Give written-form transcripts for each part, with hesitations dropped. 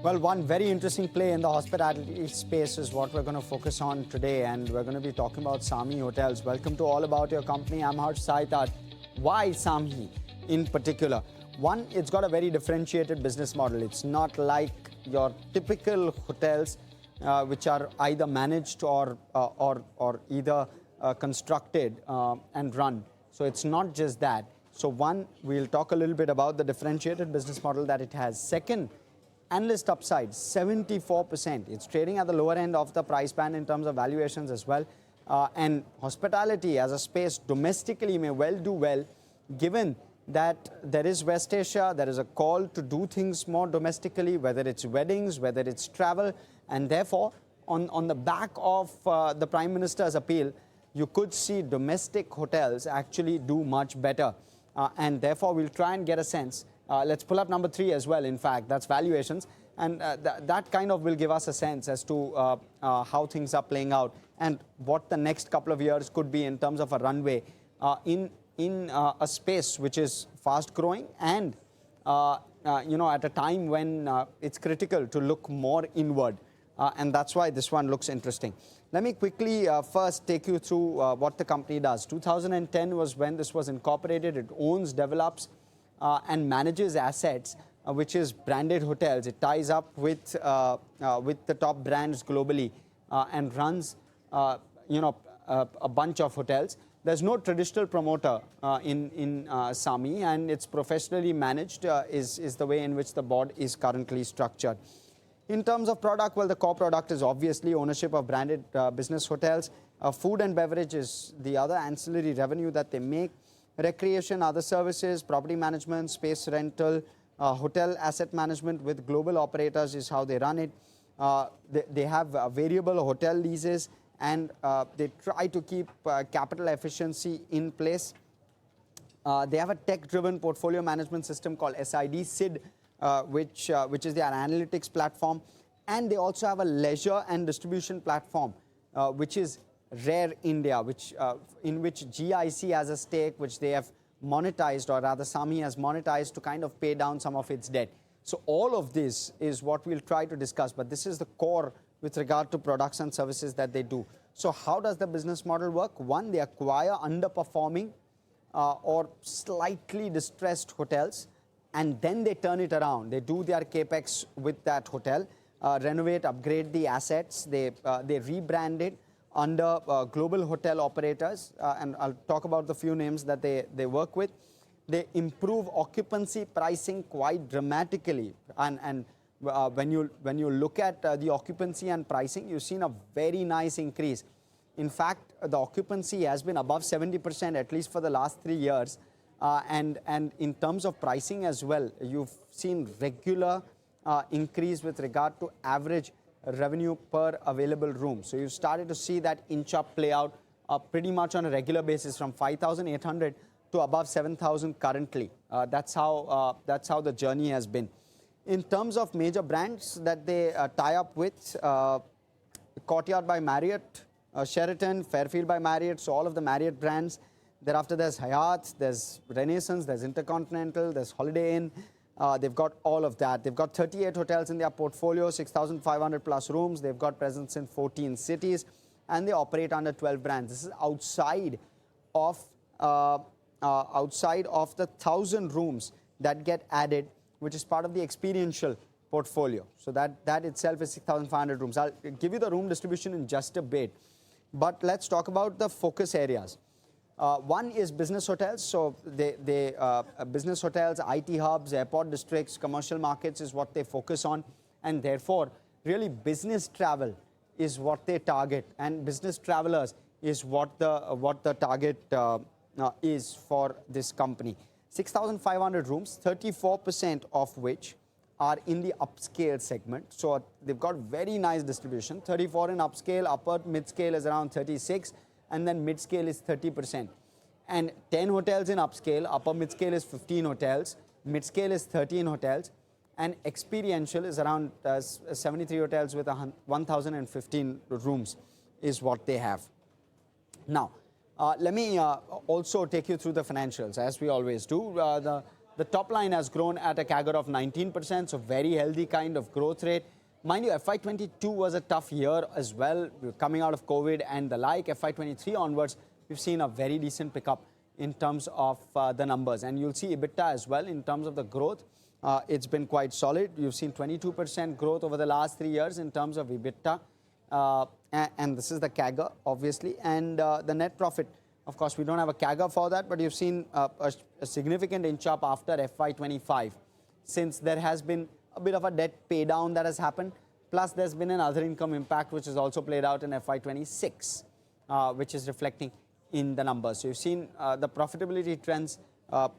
Well, one very interesting play in the hospitality space is what we're going to focus on today, and we're going to be talking about SAMHI Hotels. Welcome to All About Your Company. I'm Harsh Saitat. Why SAMHI in particular? One, it's got a very differentiated business model. It's not like your typical hotels, which are either managed or either constructed and run. So it's not just that. So one, we'll talk a little bit about the differentiated business model that it has. Second, analyst upside, 74%. It's trading at the lower end of the price band in terms of valuations as well. And hospitality as a space domestically may well do well, given that there is West Asia, there is a call to do things more domestically, whether it's weddings, whether it's travel, and therefore, on the back of the Prime Minister's appeal, you could see domestic hotels actually do much better. And therefore, we'll try and get a sense. Let's pull up number 3 as well, in fact, that's valuations. And that kind of will give us a sense as to how things are playing out and what the next couple of years could be in terms of a runway in a space which is fast growing and at a time when it's critical to look more inward. And that's why this one looks interesting. Let me quickly first take you through what the company does. 2010 was when this was incorporated. It owns, develops, and manages assets, which is branded hotels. It ties up with the top brands globally and runs, a bunch of hotels. There's no traditional promoter in SAMHI, and it's professionally managed is the way in which the board is currently structured. In terms of product, well, the core product is obviously ownership of branded business hotels. Food and beverage is the other ancillary revenue that they make. Recreation, other services, property management, space rental, hotel asset management with global operators is how they run it. They have variable hotel leases, and they try to keep capital efficiency in place. They have a tech-driven portfolio management system called SID, which is their analytics platform. And they also have a leisure and distribution platform, which is Rare India, in which GIC has a stake, which they have monetized, or rather SAMHI has monetized to kind of pay down some of its debt. So all of this is what we'll try to discuss, but this is the core with regard to products and services that they do. So how does the business model work? One, they acquire underperforming or slightly distressed hotels, and then they turn it around. They do their capex with that hotel, renovate, upgrade the assets. They rebrand it under global hotel operators, and I'll talk about the few names that they work with. They improve occupancy pricing quite dramatically, and when you look at the occupancy and pricing, you've seen a very nice increase. In fact, the occupancy has been above 70% at least for the last 3 years, and in terms of pricing as well, you've seen regular increase with regard to average revenue per available room. So you've started to see that inch up play out pretty much on a regular basis from 5,800 to above 7,000 currently. That's how the journey has been. In terms of major brands that they tie up with, Courtyard by Marriott, Sheraton, Fairfield by Marriott, so all of the Marriott brands. Thereafter there's Hyatt, there's Renaissance, there's Intercontinental, there's Holiday Inn. They've got all of that. They've got 38 hotels in their portfolio, 6,500 plus rooms. They've got presence in 14 cities, and they operate under 12 brands. This is outside of the 1,000 rooms that get added, which is part of the experiential portfolio. So that itself is 6,500 rooms. I'll give you the room distribution in just a bit, but let's talk about the focus areas. One is business hotels. So business hotels, IT hubs, airport districts, commercial markets is what they focus on, and therefore really business travel is what they target, and business travelers is what the target is for this company. 6,500 rooms, 34% of which are in the upscale segment. So they've got very nice distribution. 34 in upscale, upper mid-scale is around 36. And then mid-scale is 30%. And 10 hotels in upscale, upper mid-scale is 15 hotels, mid-scale is 13 hotels, and experiential is around 73 hotels with 1,015 rooms is what they have. Now, let me also take you through the financials, as we always do. The top line has grown at a CAGR of 19%, so very healthy kind of growth rate. Mind you, FY22 was a tough year as well. We were coming out of COVID and the like. FY23 onwards, we've seen a very decent pickup in terms of the numbers. And you'll see EBITDA as well in terms of the growth. It's been quite solid. You've seen 22% growth over the last 3 years in terms of EBITDA. And this is the CAGR, obviously. And the net profit, of course, we don't have a CAGR for that, but you've seen a significant inch up after FY25, since there has been a bit of a debt pay down that has happened. Plus, there's been an other income impact, which is also played out in FY26, which is reflecting in the numbers. So you've seen the profitability trends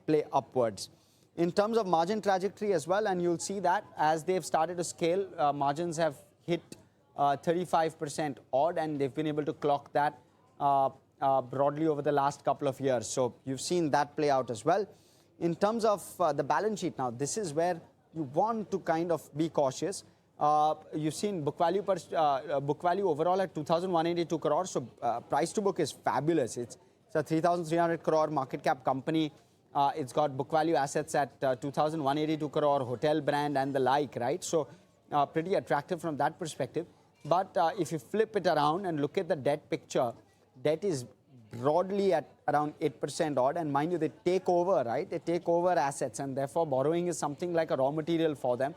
play upwards. In terms of margin trajectory as well, and you'll see that as they've started to scale, margins have hit 35% odd, and they've been able to clock that broadly over the last couple of years. So you've seen that play out as well. In terms of the balance sheet now, this is where you want to kind of be cautious. You've seen book value overall at 2,182 crores. So price to book is fabulous. It's a 3,300 crore market cap company. It's got book value assets at 2,182 crore, hotel brand and the like, right? So pretty attractive from that perspective. But if you flip it around and look at the debt picture, debt is broadly at around 8% odd. And mind you, they take over, right? They take over assets, and therefore borrowing is something like a raw material for them.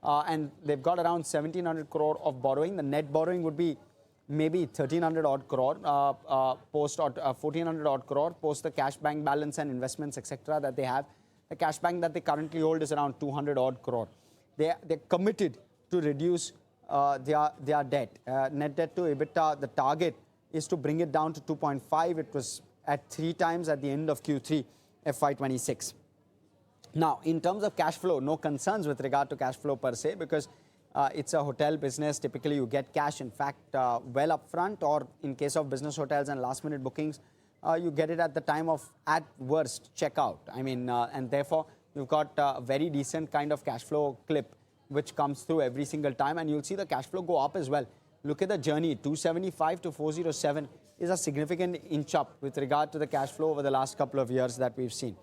And they've got around 1,700 crore of borrowing. The net borrowing would be maybe 1,300 odd crore post or 1,400 odd crore post the cash bank balance and investments, etc. that they have. The cash bank that they currently hold is around 200 odd crore. They're committed to reduce their debt. Net debt to EBITDA, the target is to bring it down to 2.5. It was at 3 times at the end of Q3 FY26. Now, in terms of cash flow, no concerns with regard to cash flow per se, because it's a hotel business. Typically, you get cash, in fact, well up front, or in case of business hotels and last minute bookings, you get it at the time of, at worst, checkout. I mean, and therefore, you've got a very decent kind of cash flow clip, which comes through every single time. And you'll see the cash flow go up as well. Look at the journey, 275 to 407 is a significant inch up with regard to the cash flow over the last couple of years that we've seen.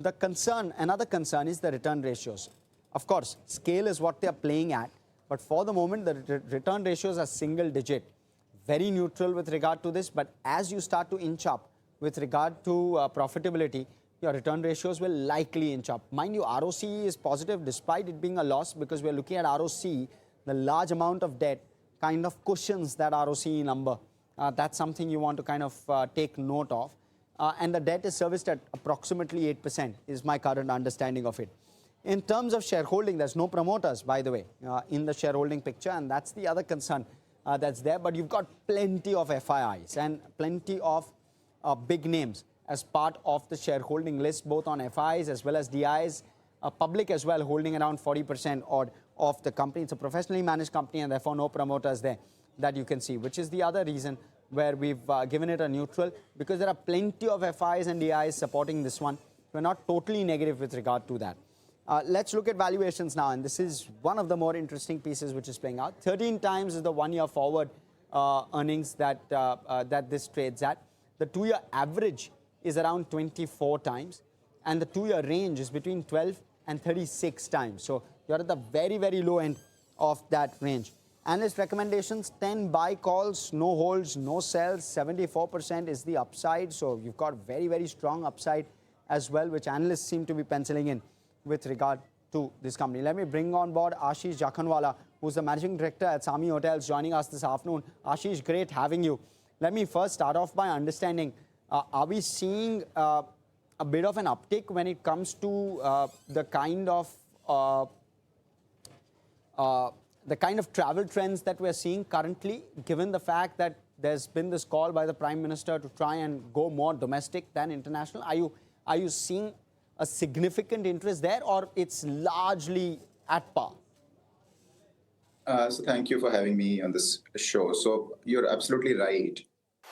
The concern, another concern, is the return ratios. Of course, scale is what they're playing at, but for the moment, the return ratios are single digit. Very neutral with regard to this, but as you start to inch up with regard to profitability, your return ratios will likely inch up. Mind you, ROCE is positive despite it being a loss, because we're looking at ROCE, the large amount of debt kind of cushions that ROCE number. That's something you want to kind of take note of. And the debt is serviced at approximately 8% is my current understanding of it. In terms of shareholding, there's no promoters, by the way, in the shareholding picture, and that's the other concern that's there. But you've got plenty of FIIs and plenty of big names as part of the shareholding list, both on FIs as well as DIs, public as well, holding around 40% odd of the company. It's a professionally managed company, and therefore no promoters there that you can see, which is the other reason where we've given it a neutral, because there are plenty of FIs and DIs supporting this one. We're not totally negative with regard to that. Let's look at valuations now, and this is one of the more interesting pieces which is playing out. 13 times is the 1 year forward earnings that this trades at. The 2 year average is around 24 times, and the 2 year range is between 12 and 36 times. So you're at the very, very low end of that range. Analyst recommendations, 10 buy calls, no holds, no sells, 74% is the upside. So you've got very, very strong upside as well, which analysts seem to be penciling in with regard to this company. Let me bring on board Ashish Jakhanwala, who's the managing director at SAMHI Hotels, joining us this afternoon. Ashish, great having you. Let me first start off by understanding, are we seeing a bit of an uptick when it comes to the kind of travel trends that we're seeing currently, given the fact that there's been this call by the Prime Minister to try and go more domestic than international? Are you seeing a significant interest there, or it's largely at par? So thank you for having me on this show. So you're absolutely right.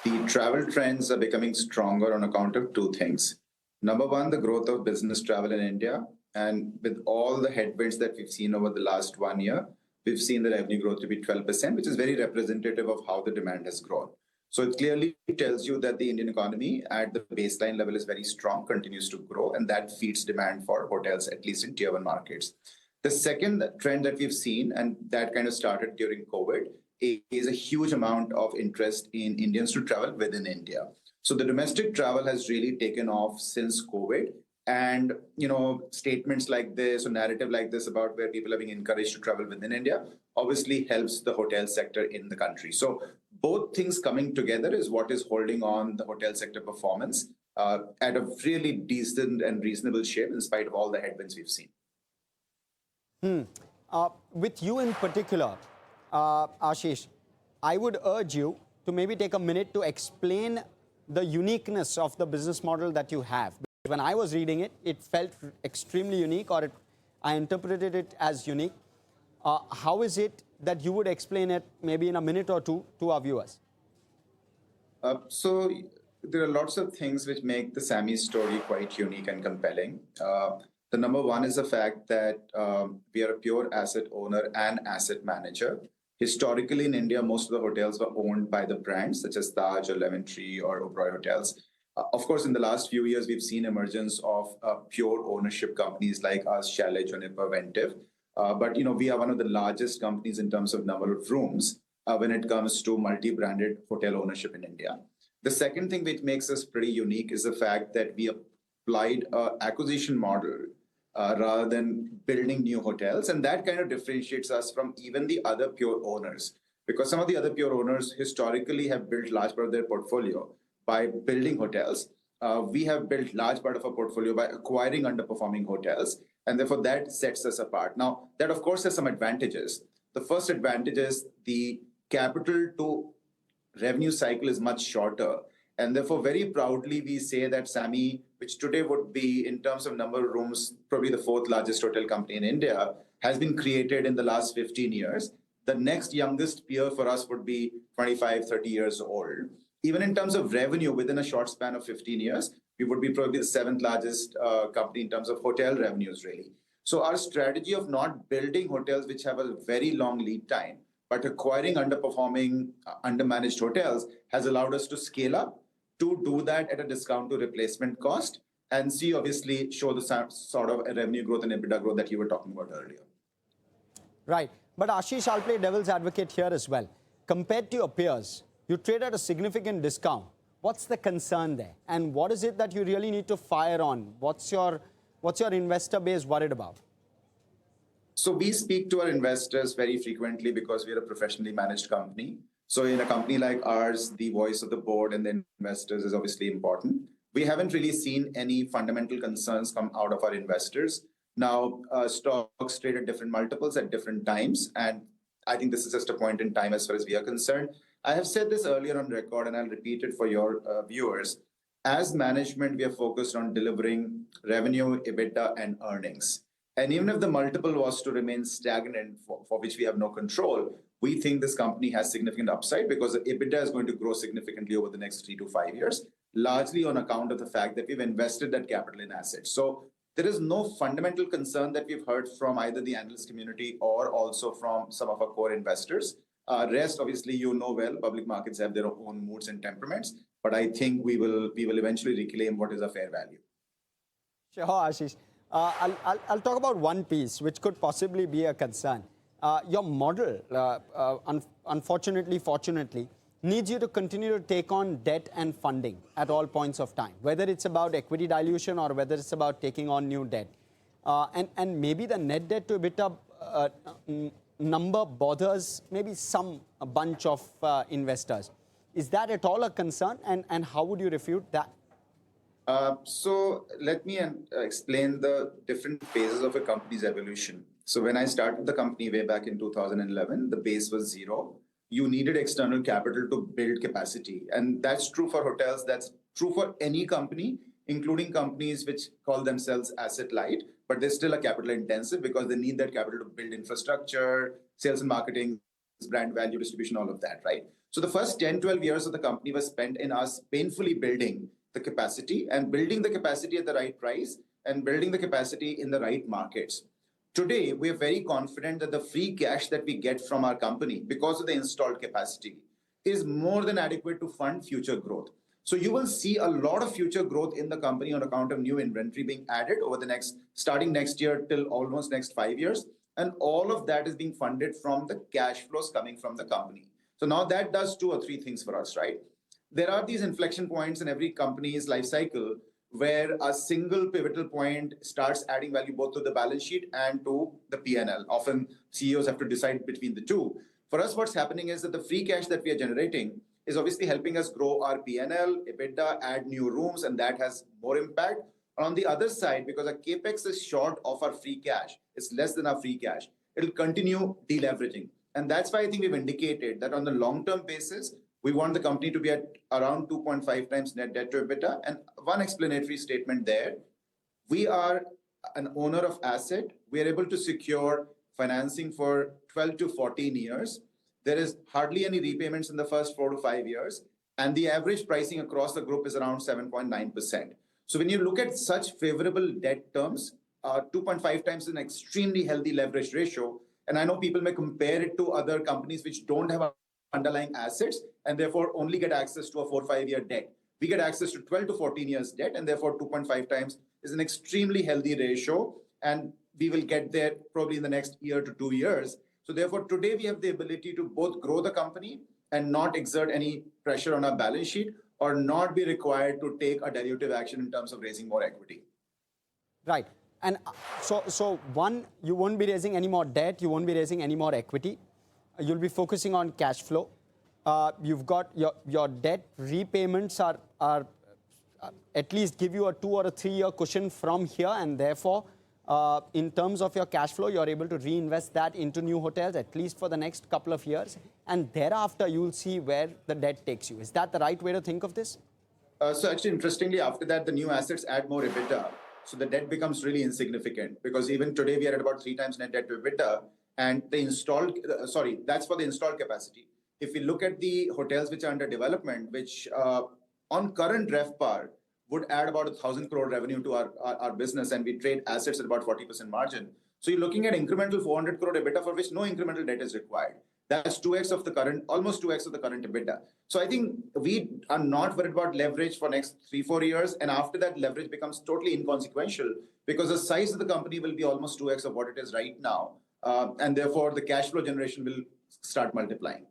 The travel trends are becoming stronger on account of 2 things. Number one, the growth of business travel in India. And with all the headwinds that we've seen over the last 1 year, we've seen the revenue growth to be 12%, which is very representative of how the demand has grown. So it clearly tells you that the Indian economy at the baseline level is very strong, continues to grow, and that feeds demand for hotels, at least in tier one markets. The second trend that we've seen, and that kind of started during COVID, is a huge amount of interest in Indians to travel within India. So the domestic travel has really taken off since COVID. And statements like this or narrative like this about where people are being encouraged to travel within India obviously helps the hotel sector in the country. So both things coming together is what is holding on the hotel sector performance at a really decent and reasonable shape in spite of all the headwinds we've seen. With you in particular, Ashish, I would urge you to maybe take a minute to explain the uniqueness of the business model that you have. When I was reading it, it felt extremely unique, or I interpreted it as unique. How is it that you would explain it maybe in a minute or two to our viewers? So there are lots of things which make the SAMHI story quite unique and compelling. The number one is the fact that we are a pure asset owner and asset manager. Historically in India, most of the hotels were owned by the brands such as Taj or Lemon Tree or Oberoi Hotels. Of course, in the last few years, we've seen emergence of pure ownership companies like us, Chalet, Juniper, Ventive. But we are one of the largest companies in terms of number of rooms when it comes to multi-branded hotel ownership in India. The second thing which makes us pretty unique is the fact that we applied an acquisition model rather than building new hotels. And that kind of differentiates us from even the other pure owners. Because some of the other pure owners historically have built large part of their portfolio by building hotels. We have built large part of our portfolio by acquiring underperforming hotels. And therefore, that sets us apart. Now, that of course has some advantages. The first advantage is the capital to revenue cycle is much shorter. And therefore, very proudly, we say that SAMHI, which today would be, in terms of number of rooms, probably the fourth largest hotel company in India, has been created in the last 15 years. The next youngest peer for us would be 25, 30 years old. Even in terms of revenue, within a short span of 15 years, we would be probably the seventh largest company in terms of hotel revenues, really. So our strategy of not building hotels which have a very long lead time, but acquiring underperforming, undermanaged hotels has allowed us to scale up, to do that at a discount to replacement cost, and obviously show the sort of revenue growth and EBITDA growth that you were talking about earlier. Right. But Ashish, I'll play devil's advocate here as well. Compared to your peers, you trade at a significant discount. What's the concern there? And what is it that you really need to fire on? What's your investor base worried about? So we speak to our investors very frequently because we are a professionally managed company. So in a company like ours, the voice of the board and the investors is obviously important. We haven't really seen any fundamental concerns come out of our investors. Now, stocks trade at different multiples at different times. And I think this is just a point in time as far as we are concerned. I have said this earlier on record, and I'll repeat it for your viewers. As management, we are focused on delivering revenue, EBITDA, and earnings. And even if the multiple was to remain stagnant, for which we have no control, we think this company has significant upside because the EBITDA is going to grow significantly over the next 3 to 5 years, largely on account of the fact that we've invested that capital in assets. So there is no fundamental concern that we've heard from either the analyst community or also from some of our core investors. Rest, obviously, well, public markets have their own moods and temperaments, but I think we will eventually reclaim what is a fair value. Sure, Ashish. I'll talk about one piece which could possibly be a concern. Your model, unfortunately, fortunately, needs you to continue to take on debt and funding at all points of time, whether it's about equity dilution or whether it's about taking on new debt. And maybe the net debt to EBITDA number bothers maybe a bunch of investors. Is that at all a concern? And how would you refute that? So let me explain the different phases of a company's evolution. So when I started the company way back in 2011, the base was zero. You needed external capital to build capacity. And that's true for hotels. That's true for any company, including companies which call themselves asset light, but they're still a capital intensive because they need that capital to build infrastructure, sales and marketing, brand value, distribution, all of that, right? So the first 10, 12 years of the company was spent in us painfully building the capacity and building the capacity at the right price and building the capacity in the right markets. Today, we are very confident that the free cash that we get from our company, because of the installed capacity, is more than adequate to fund future growth. So you will see a lot of future growth in the company on account of new inventory being added over the starting next year till almost next 5 years. And all of that is being funded from the cash flows coming from the company. So now that does two or three things for us, right? There are these inflection points in every company's life cycle where a single pivotal point starts adding value both to the balance sheet and to the P&L. Often CEOs have to decide between the two. For us, what's happening is that the free cash that we are generating is obviously helping us grow our P&L, EBITDA, add new rooms, and that has more impact. On the other side, because our capex is short of our free cash, it's less than our free cash, it'll continue deleveraging. And that's why I think we've indicated that on the long-term basis, we want the company to be at around 2.5 times net debt to EBITDA. And one explanatory statement there, we are an owner of asset. We are able to secure financing for 12 to 14 years. There is hardly any repayments in the first 4 to 5 years. And the average pricing across the group is around 7.9%. So when you look at such favorable debt terms, 2.5 times is an extremely healthy leverage ratio. And I know people may compare it to other companies which don't have underlying assets and therefore only get access to a 4 or 5 year debt. We get access to 12 to 14 years debt, and therefore 2.5 times is an extremely healthy ratio. And we will get there probably in the next year to 2 years. So therefore, today we have the ability to both grow the company and not exert any pressure on our balance sheet or not be required to take a dilutive action in terms of raising more equity. Right. And so one, you won't be raising any more debt, you won't be raising any more equity. You'll be focusing on cash flow. You've got your debt repayments are at least give you a 2 or a 3 year cushion from here, and therefore, in terms of your cash flow, you're able to reinvest that into new hotels, at least for the next couple of years. And thereafter, you'll see where the debt takes you. Is that the right way to think of this? So actually, interestingly, after that, the new assets add more EBITDA. So the debt becomes really insignificant because even today we are at about 3 times net debt to EBITDA. And the that's for the installed capacity. If we look at the hotels which are under development, which on current RevPAR would add about 1,000 crore revenue to our business, and we trade assets at about 40% margin. So you're looking at incremental 400 crore EBITDA for which no incremental debt is required. That's 2x of the current, almost 2x of the current EBITDA. So I think we are not worried about leverage for next 3-4 years. And after that, leverage becomes totally inconsequential because the size of the company will be almost 2x of what it is right now. And therefore, the cash flow generation will start multiplying.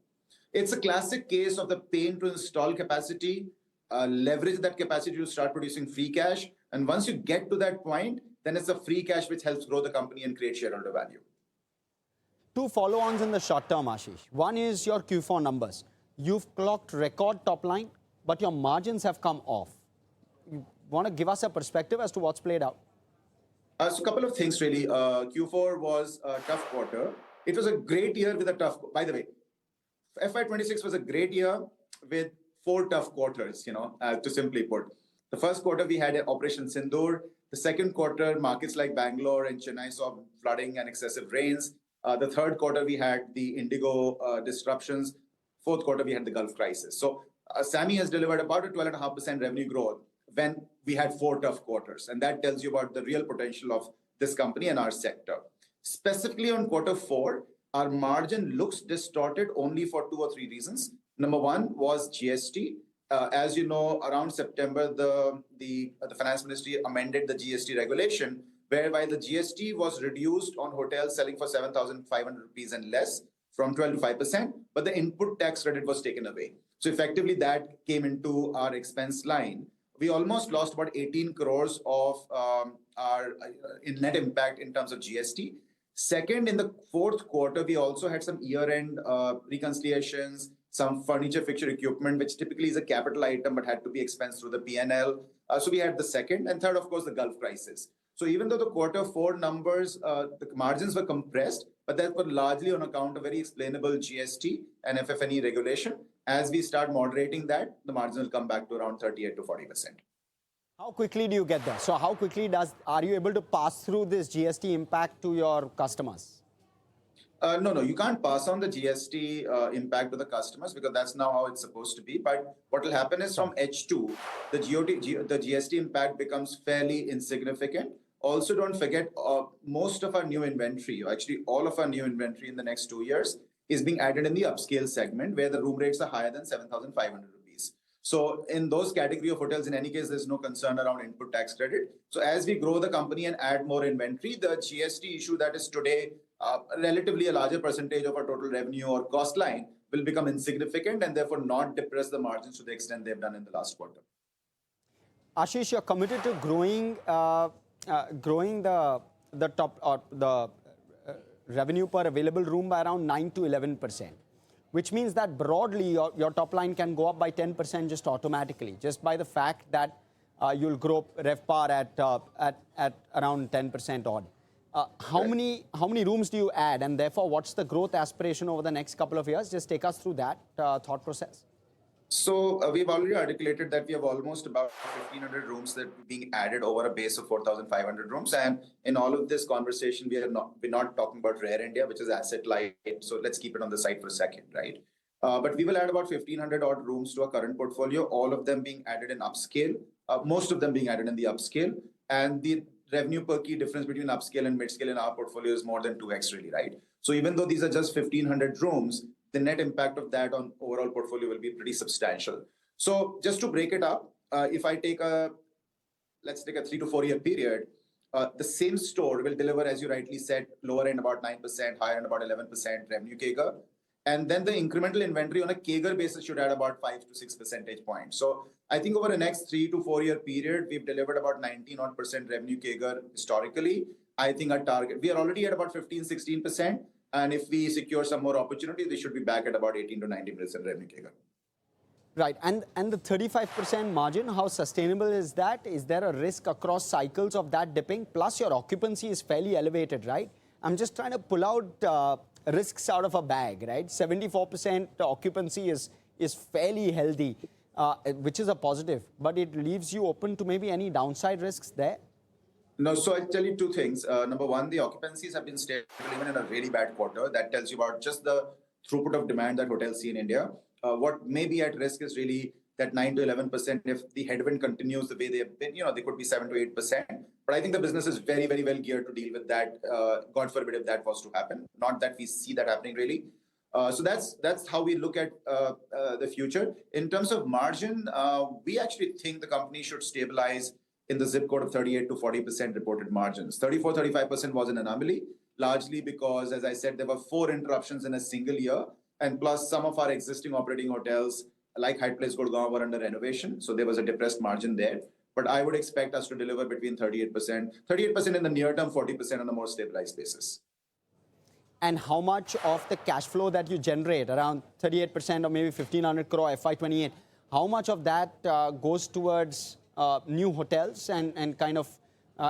It's a classic case of the pain to install capacity, leverage that capacity to start producing free cash. And once you get to that point, then it's the free cash which helps grow the company and create shareholder value. 2 follow-ons in the short term, Ashish. One is your Q4 numbers. You've clocked record top line, but your margins have come off. You want to give us a perspective as to what's played out? So a couple of things really. Q4 was a tough quarter. It was a great year with a tough, by the way, FY26 was a great year with 4 tough quarters, to simply put. The first quarter we had Operation Sindoor. The second quarter, markets like Bangalore and Chennai saw flooding and excessive rains. The third quarter, we had the Indigo disruptions. Fourth quarter, we had the Gulf crisis. So SAMHI has delivered about a 12.5% revenue growth when we had 4 tough quarters. And that tells you about the real potential of this company and our sector. Specifically on quarter 4, our margin looks distorted only for 2 or 3 reasons. Number one was GST. As you know, around September, the Finance Ministry amended the GST regulation, whereby the GST was reduced on hotels selling for 7,500 rupees and less from 12 to 5%, but the input tax credit was taken away. So effectively that came into our expense line. We almost lost about 18 crores of our in net impact in terms of GST. Second, in the fourth quarter, we also had some year-end reconciliations, some furniture, fixture, equipment, which typically is a capital item, but had to be expensed through the P&L. So we had the second. And third, of course, the Gulf crisis. So even though the quarter 4 numbers, the margins were compressed, but that was largely on account of very explainable GST and FF&E regulation. As we start moderating that, the margins will come back to around 38 to 40%. How quickly do you get there? So how quickly are you able to pass through this GST impact to your customers? No, you can't pass on the GST impact to the customers because that's now how it's supposed to be. But what will happen is from H2, the GST impact becomes fairly insignificant. Also, don't forget, most of our new inventory, actually all of our new inventory in the next 2 years, is being added in the upscale segment where the room rates are higher than 7,500 rupees. So in those category of hotels, in any case, there's no concern around input tax credit. So as we grow the company and add more inventory, the GST issue that is today relatively a larger percentage of our total revenue or cost line will become insignificant and therefore not depress the margins to the extent they've done in the last quarter. Ashish, you're committed to growing the top or the revenue per available room by around 9 to 11%, which means that broadly your top line can go up by 10% just automatically, just by the fact that you'll grow RevPAR at around 10% odd. How many rooms do you add, and therefore what's the growth aspiration over the next couple of years? Just take us through that thought process. So we've already articulated that we have almost about 1,500 rooms that are being added over a base of 4,500 rooms. And in all of this conversation, we're not talking about Rare India, which is asset light. So let's keep it on the side for a second, right? But we will add about 1,500 odd rooms to our current portfolio, all of them being added in upscale, most of them being added in the upscale. And the revenue per key difference between upscale and midscale in our portfolio is more than 2x really, right? So even though these are just 1,500 rooms, the net impact of that on overall portfolio will be pretty substantial. So just to break it up, if I take let's take a 3 to 4 year period, the same store will deliver, as you rightly said, lower end about 9%, higher end about 11% revenue CAGR. And then the incremental inventory on a CAGR basis should add about 5 to 6 percentage points. So I think over the next 3 to 4 year period, we've delivered about 19% revenue CAGR historically. I think our target, we are already at about 15, 16%. And if we secure some more opportunities, we should be back at about 18 to 19% revenue CAGR. Right. And the 35% margin, how sustainable is that? Is there a risk across cycles of that dipping? Plus your occupancy is fairly elevated, right? I'm just trying to pull out risks out of a bag, right? 74% occupancy is fairly healthy, which is a positive, but it leaves you open to maybe any downside risks there? No, so I'll tell you two things. Number one, the occupancies have been stable even in a really bad quarter. That tells you about just the throughput of demand that hotels see in India. What may be at risk is really that 9 to 11%. If the headwind continues the way they have been, they could be 7 to 8%. But I think the business is very, very well geared to deal with that. God forbid if that was to happen. Not that we see that happening really. So that's how we look at the future. In terms of margin, we actually think the company should stabilize in the zip code of 38 to 40% reported margins. 34, 35% was an anomaly, largely because, as I said, there were 4 interruptions in a single year. And plus some of our existing operating hotels, like Hyatt Place Gurgaon, were under renovation. So there was a depressed margin there. But I would expect us to deliver between 38% in the near term, 40% on a more stabilized basis. And how much of the cash flow that you generate, around 38% or maybe 1,500 crore FY28, how much of that goes towards new hotels and kind of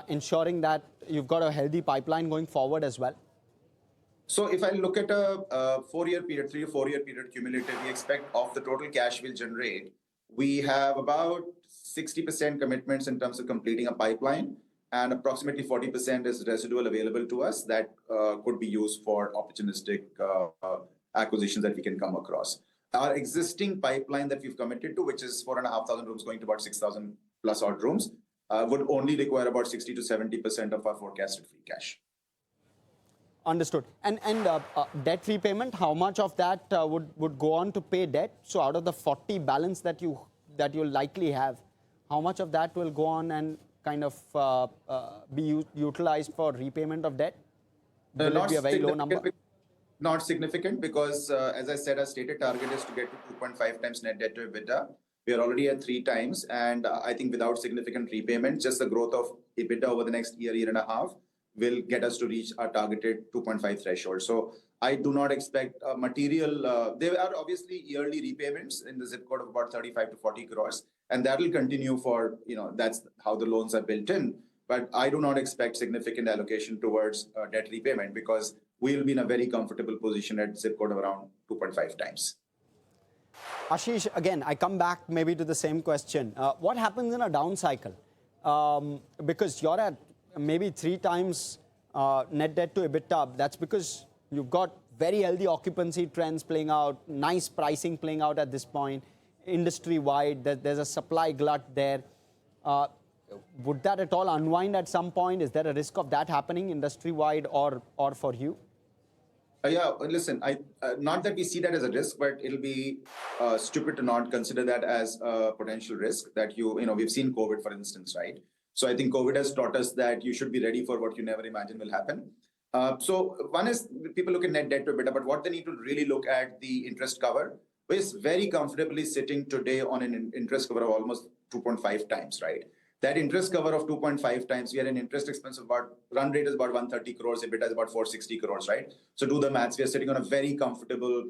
ensuring that you've got a healthy pipeline going forward as well? So if I look at a 4 year period, 3 to 4 year period cumulative, we expect of the total cash we'll generate, we have about 60% commitments in terms of completing a pipeline, and approximately 40% is residual available to us that could be used for opportunistic acquisitions that we can come across. Our existing pipeline that we've committed to, which is 4,500 rooms going to about 6,000 plus odd rooms, would only require about 60 to 70% of our forecasted free cash. Understood. And debt repayment, how much of that would go on to pay debt? So out of the 40 balance that you'll likely have, how much of that will go on and kind of be utilized for repayment of debt? Will it be a very low number? Not significant because, as I said, our stated target is to get to 2.5 times net debt to EBITDA. We are already at 3 times. And I think without significant repayment, just the growth of EBITDA over the next year and a half will get us to reach our targeted 2.5 threshold. So I do not expect material. There are obviously yearly repayments in the zip code of about 35 to 40 crores. And that will continue for, that's how the loans are built in. But I do not expect significant allocation towards debt repayment because we will be in a very comfortable position at zip code of around 2.5 times. Ashish, again, I come back maybe to the same question. What happens in a down cycle? Because you're at maybe 3 times net debt to EBITDA. That's because you've got very healthy occupancy trends playing out, nice pricing playing out at this point, industry-wide. There's a supply glut there. Would that at all unwind at some point? Is there a risk of that happening industry-wide or for you? Yeah, listen, not that we see that as a risk, but it'll be stupid to not consider that as a potential risk that we've seen COVID, for instance, right? So I think COVID has taught us that you should be ready for what you never imagine will happen. So one is people look at net debt to EBITDA, but what they need to really look at the interest cover, which is very comfortably sitting today on an interest cover of almost 2.5 times, right? That interest cover of 2.5 times, we had an interest expense of about, run rate is about 130 crores, EBITDA is about 460 crores, right? So do the maths, we are sitting on a very comfortable,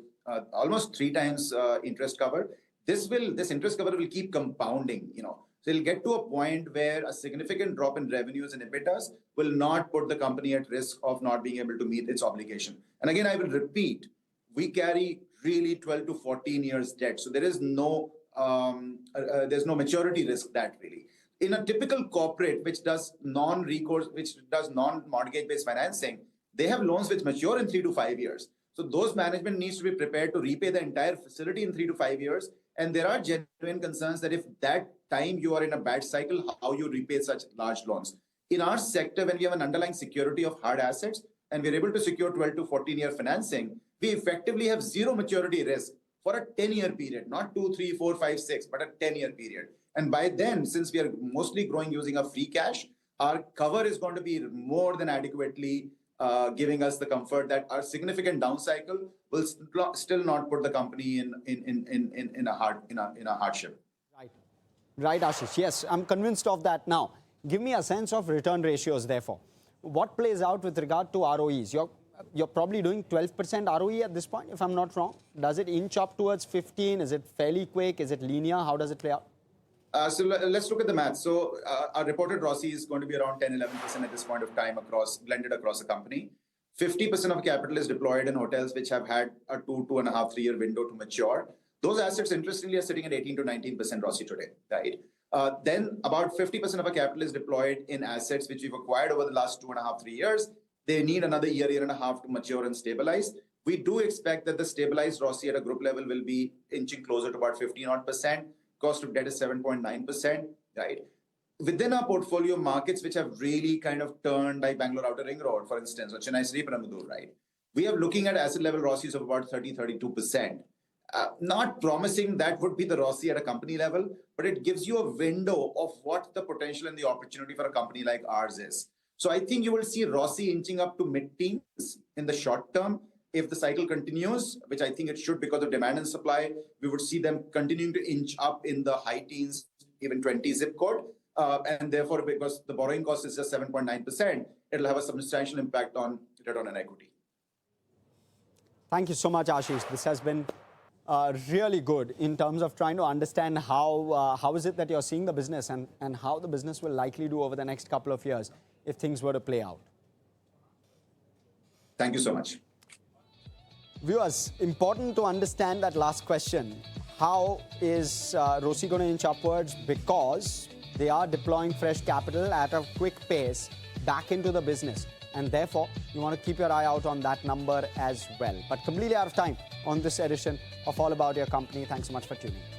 almost 3 times interest cover. This interest cover will keep compounding, So it'll get to a point where a significant drop in revenues and EBITDAs will not put the company at risk of not being able to meet its obligation. And again, I will repeat, we carry really 12 to 14 years debt. So there is there's no maturity risk that really. In a typical corporate which does non-recourse, which does non-mortgage-based financing, they have loans which mature in 3 to 5 years. So those management needs to be prepared to repay the entire facility in 3 to 5 years. And there are genuine concerns that if that time you are in a bad cycle, how you repay such large loans. In our sector, when we have an underlying security of hard assets and we're able to secure 12 to 14-year financing, we effectively have zero maturity risk for a 10-year period, not 2, 3, 4, 5, 6, but a 10-year period. And by then, since we are mostly growing using our free cash, our cover is going to be more than adequately giving us the comfort that our significant down cycle will still not put the company in a hardship. Right, Ashish. Yes, I'm convinced of that now. Give me a sense of return ratios, therefore. What plays out with regard to ROEs? You're probably doing 12% ROE at this point, if I'm not wrong. Does it inch up towards 15? Is it fairly quick? Is it linear? How does it play out? So let's look at the math. So our reported ROCE is going to be around 10-11% at this point of time blended across the company. 50% of capital is deployed in hotels which have had a 2.5, 3 year window to mature. Those assets, interestingly, are sitting at 18 to 19% ROCE today, right? Then about 50% of our capital is deployed in assets which we've acquired over the last 2.5, 3 years. They need another year and a half to mature and stabilize. We do expect that the stabilized ROCE at a group level will be inching closer to about 15%. Cost of debt is 7.9%, right? Within our portfolio, markets which have really kind of turned, like Bangalore Outer Ring Road, for instance, or Chennai Sriperumbudur, right? We are looking at asset level ROCEs of about 32%. Not promising that would be the ROCE at a company level, but it gives you a window of what the potential and the opportunity for a company like ours is. So I think you will see ROCE inching up to mid-teens in the short term. If the cycle continues, which I think it should because of demand and supply, we would see them continuing to inch up in the high teens, even 20 zip code. And therefore, because the borrowing cost is just 7.9%, it'll have a substantial impact on return on equity. Thank you so much, Ashish. This has been really good in terms of trying to understand how is it that you're seeing the business and how the business will likely do over the next couple of years if things were to play out. Thank you so much. Viewers, important to understand that last question. How is ROCE going to inch upwards? Because they are deploying fresh capital at a quick pace back into the business. And therefore, you want to keep your eye out on that number as well. But completely out of time on this edition of All About Your Company. Thanks so much for tuning in.